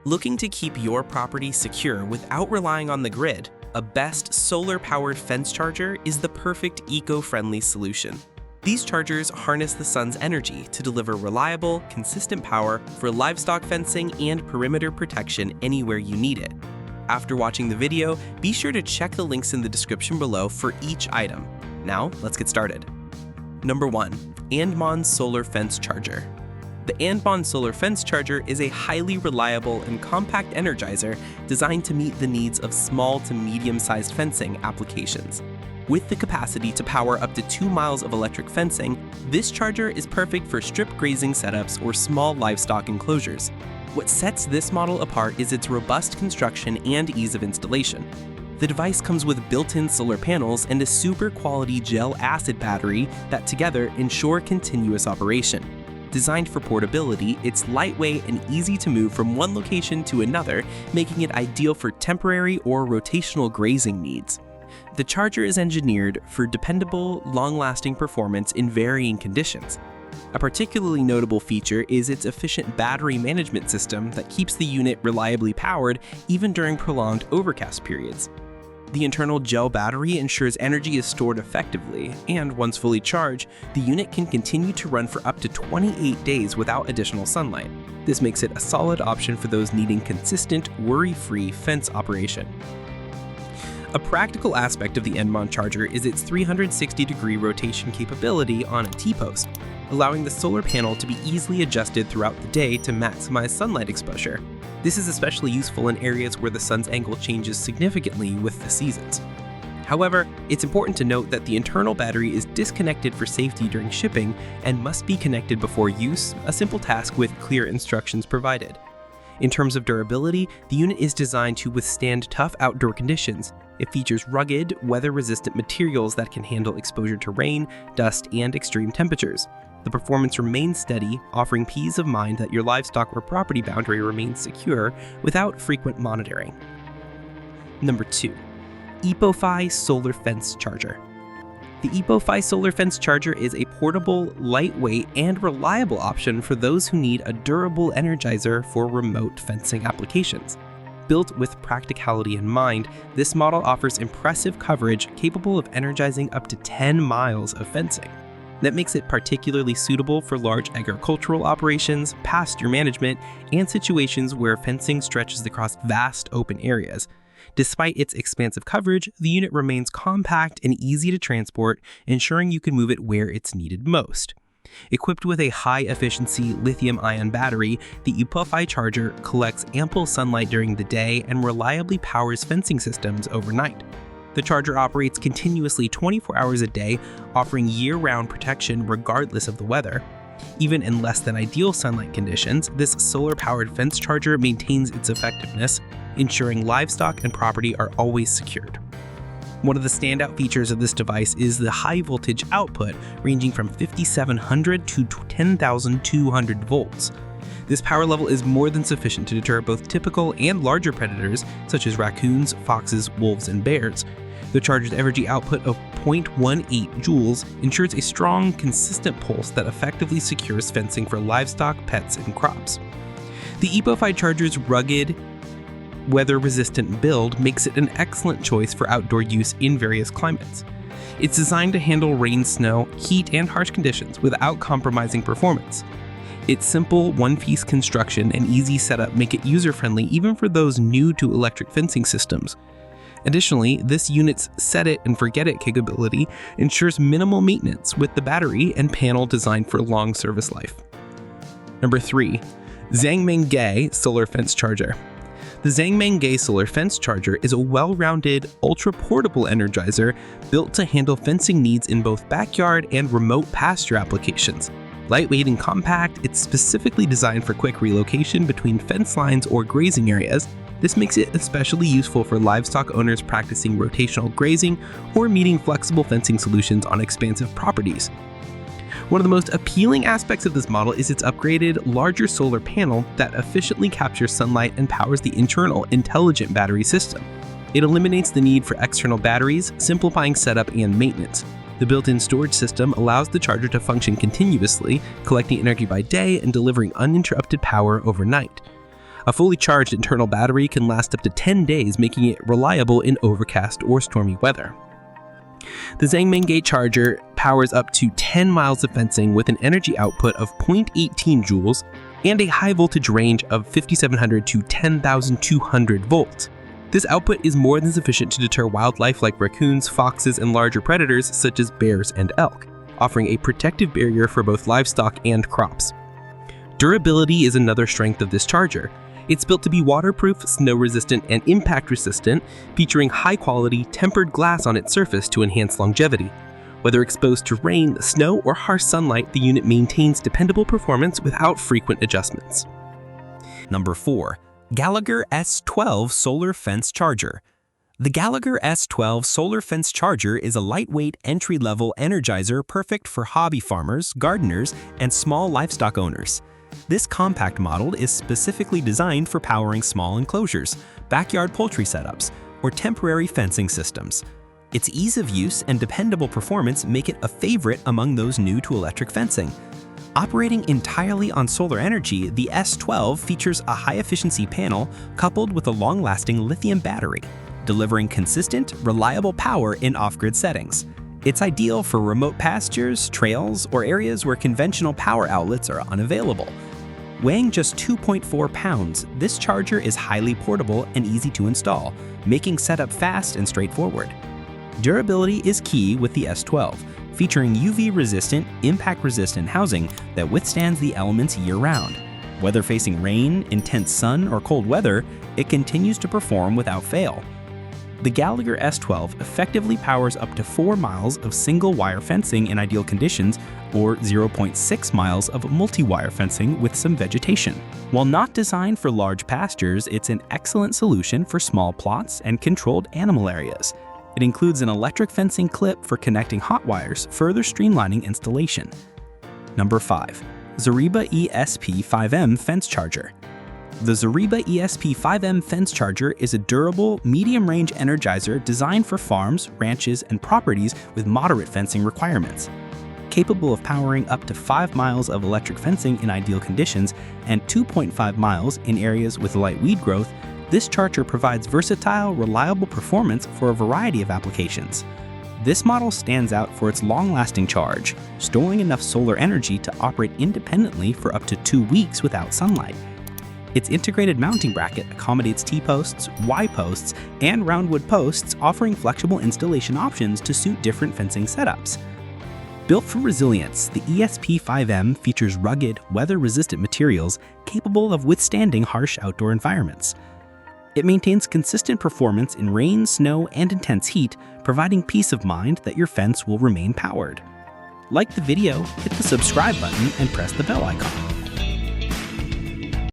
Looking to keep your property secure without relying on the grid, a best solar-powered fence charger is the perfect eco-friendly solution. These chargers harness the sun's energy to deliver reliable, consistent power for livestock fencing and perimeter protection anywhere you need it. After watching the video, be sure to check the links in the description below for each item. Now, let's get started. Number 1. ANDMON Solar Fence Charger. The ANDMON Solar Fence Charger is a highly reliable and compact energizer designed to meet the needs of small to medium-sized fencing applications. With the capacity to power up to 2 miles of electric fencing, this charger is perfect for strip grazing setups or small livestock enclosures. What sets this model apart is its robust construction and ease of installation. The device comes with built-in solar panels and a super quality gel acid battery that together ensure continuous operation. Designed for portability, it's lightweight and easy to move from one location to another, making it ideal for temporary or rotational grazing needs. The charger is engineered for dependable, long-lasting performance in varying conditions. A particularly notable feature is its efficient battery management system that keeps the unit reliably powered even during prolonged overcast periods. The internal gel battery ensures energy is stored effectively, and once fully charged, the unit can continue to run for up to 28 days without additional sunlight. This makes it a solid option for those needing consistent, worry-free fence operation. A practical aspect of the ANDMON charger is its 360-degree rotation capability on a T-post, allowing the solar panel to be easily adjusted throughout the day to maximize sunlight exposure. This is especially useful in areas where the sun's angle changes significantly with the seasons. However, it's important to note that the internal battery is disconnected for safety during shipping and must be connected before use, a simple task with clear instructions provided. In terms of durability, the unit is designed to withstand tough outdoor conditions. It features rugged, weather-resistant materials that can handle exposure to rain, dust, and extreme temperatures. The performance remains steady, offering peace of mind that your livestock or property boundary remains secure without frequent monitoring. Number 2. Epoify Solar Fence Charger. The Epoify Solar Fence Charger is a portable, lightweight, and reliable option for those who need a durable energizer for remote fencing applications. Built with practicality in mind, this model offers impressive coverage capable of energizing up to 10 miles of fencing. That makes it particularly suitable for large agricultural operations, pasture management, and situations where fencing stretches across vast open areas. Despite its expansive coverage, the unit remains compact and easy to transport, ensuring you can move it where it's needed most. Equipped with a high-efficiency lithium-ion battery, the Epoify charger collects ample sunlight during the day and reliably powers fencing systems overnight. The charger operates continuously 24 hours a day, offering year-round protection regardless of the weather. Even in less than ideal sunlight conditions, this solar-powered fence charger maintains its effectiveness, ensuring livestock and property are always secured. One of the standout features of this device is the high voltage output, ranging from 5,700 to 10,200 volts. This power level is more than sufficient to deter both typical and larger predators, such as raccoons, foxes, wolves, and bears. The charger's energy output of 0.18 joules ensures a strong, consistent pulse that effectively secures fencing for livestock, pets, and crops. The Epoify charger's rugged, weather-resistant build makes it an excellent choice for outdoor use in various climates. It's designed to handle rain, snow, heat, and harsh conditions without compromising performance. Its simple, one-piece construction and easy setup make it user-friendly even for those new to electric fencing systems. Additionally, this unit's set-it-and-forget-it capability ensures minimal maintenance with the battery and panel designed for long service life. Number 3. Zang Mang Gay Solar Fence Charger. The Zang Mang Gay Solar Fence Charger is a well-rounded, ultra-portable energizer built to handle fencing needs in both backyard and remote pasture applications. Lightweight and compact, it's specifically designed for quick relocation between fence lines or grazing areas. This makes it especially useful for livestock owners practicing rotational grazing or meeting flexible fencing solutions on expansive properties. One of the most appealing aspects of this model is its upgraded, larger solar panel that efficiently captures sunlight and powers the internal, intelligent battery system. It eliminates the need for external batteries, simplifying setup and maintenance. The built-in storage system allows the charger to function continuously, collecting energy by day and delivering uninterrupted power overnight. A fully charged internal battery can last up to 10 days, making it reliable in overcast or stormy weather. The Zhangmengge charger powers up to 10 miles of fencing with an energy output of 0.18 joules and a high voltage range of 5,700 to 10,200 volts. This output is more than sufficient to deter wildlife like raccoons, foxes, and larger predators such as bears and elk, offering a protective barrier for both livestock and crops. Durability is another strength of this charger. It's built to be waterproof, snow-resistant, and impact-resistant, featuring high-quality, tempered glass on its surface to enhance longevity. Whether exposed to rain, snow, or harsh sunlight, the unit maintains dependable performance without frequent adjustments. Number 4. Gallagher S12 Solar Fence Charger. The Gallagher S12 Solar Fence Charger is a lightweight, entry-level energizer perfect for hobby farmers, gardeners, and small livestock owners. This compact model is specifically designed for powering small enclosures, backyard poultry setups, or temporary fencing systems. Its ease of use and dependable performance make it a favorite among those new to electric fencing. Operating entirely on solar energy, the S12 features a high-efficiency panel coupled with a long-lasting lithium battery, delivering consistent, reliable power in off-grid settings. It's ideal for remote pastures, trails, or areas where conventional power outlets are unavailable. Weighing just 2.4 pounds, this charger is highly portable and easy to install, making setup fast and straightforward. Durability is key with the S12, featuring UV-resistant, impact-resistant housing that withstands the elements year-round. Whether facing rain, intense sun, or cold weather, it continues to perform without fail. The Gallagher S12 effectively powers up to 4 miles of single-wire fencing in ideal conditions, or 0.6 miles of multi-wire fencing with some vegetation. While not designed for large pastures, it's an excellent solution for small plots and controlled animal areas. It includes an electric fencing clip for connecting hot wires, further streamlining installation. Number 5. Zeribba ESP 5M Fence Charger. The Zeribba ESP 5M Fence Charger is a durable, medium-range energizer designed for farms, ranches, and properties with moderate fencing requirements. Capable of powering up to 5 miles of electric fencing in ideal conditions and 2.5 miles in areas with light weed growth, this charger provides versatile, reliable performance for a variety of applications. This model stands out for its long-lasting charge, storing enough solar energy to operate independently for up to 2 weeks without sunlight. Its integrated mounting bracket accommodates T-posts, Y-posts, and roundwood posts, offering flexible installation options to suit different fencing setups. Built for resilience, the ESP5M features rugged, weather-resistant materials capable of withstanding harsh outdoor environments. It maintains consistent performance in rain, snow, and intense heat, providing peace of mind that your fence will remain powered. Like the video, hit the subscribe button, and press the bell icon.